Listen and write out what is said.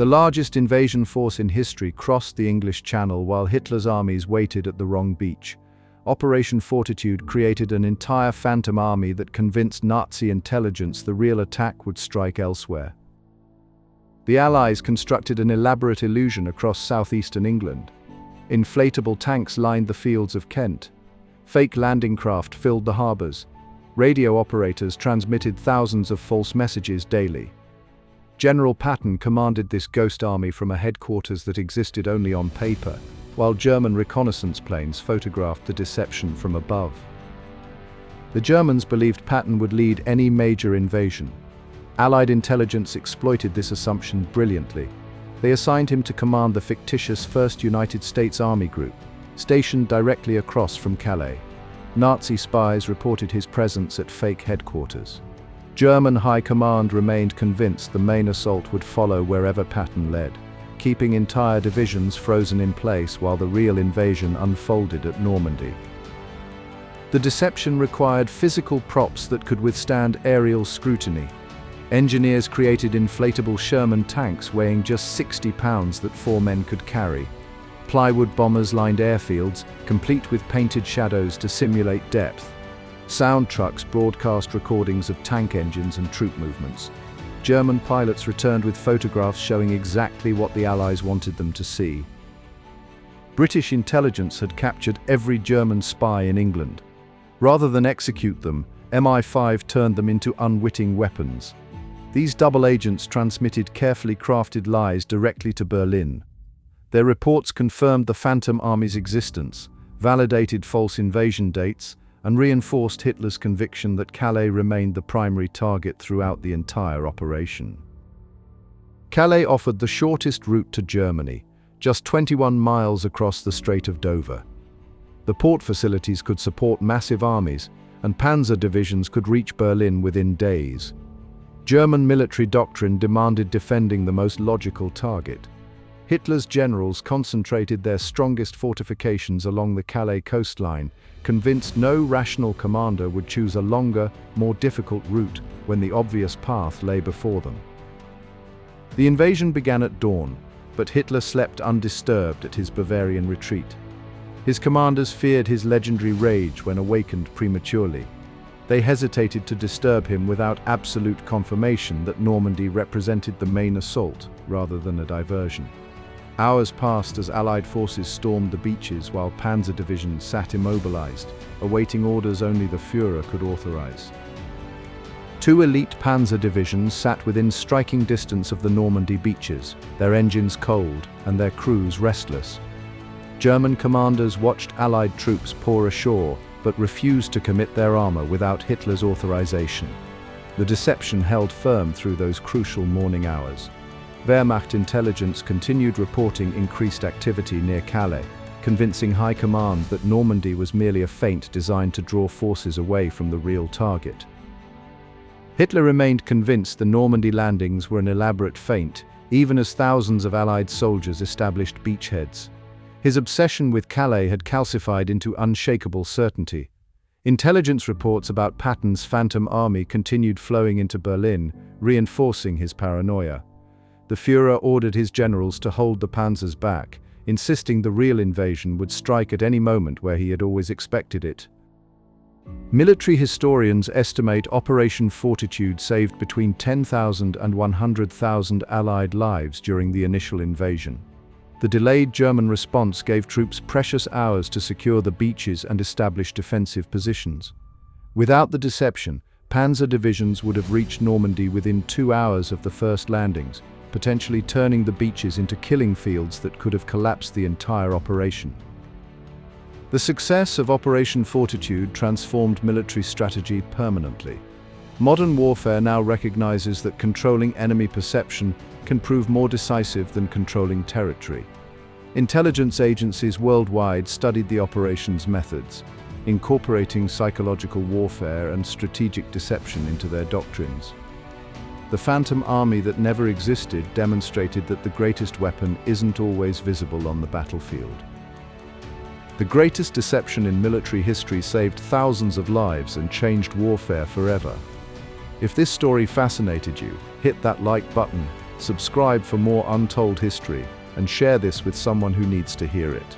The largest invasion force in history crossed the English Channel while Hitler's armies waited at the wrong beach. Operation Fortitude created an entire phantom army that convinced Nazi intelligence the real attack would strike elsewhere. The Allies constructed an elaborate illusion across southeastern England. Inflatable tanks lined the fields of Kent. Fake landing craft filled the harbours. Radio operators transmitted thousands of false messages daily. General Patton commanded this ghost army from a headquarters that existed only on paper, while German reconnaissance planes photographed the deception from above. The Germans believed Patton would lead any major invasion. Allied intelligence exploited this assumption brilliantly. They assigned him to command the fictitious 1st United States Army Group, stationed directly across from Calais. Nazi spies reported his presence at fake headquarters. German high command remained convinced the main assault would follow wherever Patton led, keeping entire divisions frozen in place while the real invasion unfolded at Normandy. The deception required physical props that could withstand aerial scrutiny. Engineers created inflatable Sherman tanks weighing just 60 pounds that 4 men could carry. Plywood bombers lined airfields, complete with painted shadows to simulate depth. Sound trucks broadcast recordings of tank engines and troop movements. German pilots returned with photographs showing exactly what the Allies wanted them to see. British intelligence had captured every German spy in England. Rather than execute them, MI5 turned them into unwitting weapons. These double agents transmitted carefully crafted lies directly to Berlin. Their reports confirmed the Phantom Army's existence, validated false invasion dates, and reinforced Hitler's conviction that Calais remained the primary target throughout the entire operation. Calais offered the shortest route to Germany, just 21 miles across the Strait of Dover. The port facilities could support massive armies, and panzer divisions could reach Berlin within days. German military doctrine demanded defending the most logical target. Hitler's generals concentrated their strongest fortifications along the Calais coastline, convinced no rational commander would choose a longer, more difficult route when the obvious path lay before them. The invasion began at dawn, but Hitler slept undisturbed at his Bavarian retreat. His commanders feared his legendary rage when awakened prematurely. They hesitated to disturb him without absolute confirmation that Normandy represented the main assault rather than a diversion. Hours passed as Allied forces stormed the beaches while panzer divisions sat immobilized, awaiting orders only the Führer could authorize. 2 elite panzer divisions sat within striking distance of the Normandy beaches, their engines cold and their crews restless. German commanders watched Allied troops pour ashore, but refused to commit their armor without Hitler's authorization. The deception held firm through those crucial morning hours. Wehrmacht intelligence continued reporting increased activity near Calais, convincing high command that Normandy was merely a feint designed to draw forces away from the real target. Hitler remained convinced the Normandy landings were an elaborate feint, even as thousands of Allied soldiers established beachheads. His obsession with Calais had calcified into unshakable certainty. Intelligence reports about Patton's Phantom Army continued flowing into Berlin, reinforcing his paranoia. The Führer ordered his generals to hold the panzers back, insisting the real invasion would strike at any moment where he had always expected it. Military historians estimate Operation Fortitude saved between 10,000 and 100,000 Allied lives during the initial invasion. The delayed German response gave troops precious hours to secure the beaches and establish defensive positions. Without the deception, panzer divisions would have reached Normandy within 2 hours of the first landings, potentially turning the beaches into killing fields that could have collapsed the entire operation. The success of Operation Fortitude transformed military strategy permanently. Modern warfare now recognizes that controlling enemy perception can prove more decisive than controlling territory. Intelligence agencies worldwide studied the operation's methods, incorporating psychological warfare and strategic deception into their doctrines. The Phantom Army that never existed demonstrated that the greatest weapon isn't always visible on the battlefield. The greatest deception in military history saved thousands of lives and changed warfare forever. If this story fascinated you, hit that like button, Subscribe for more untold history, and share this with someone who needs to hear it.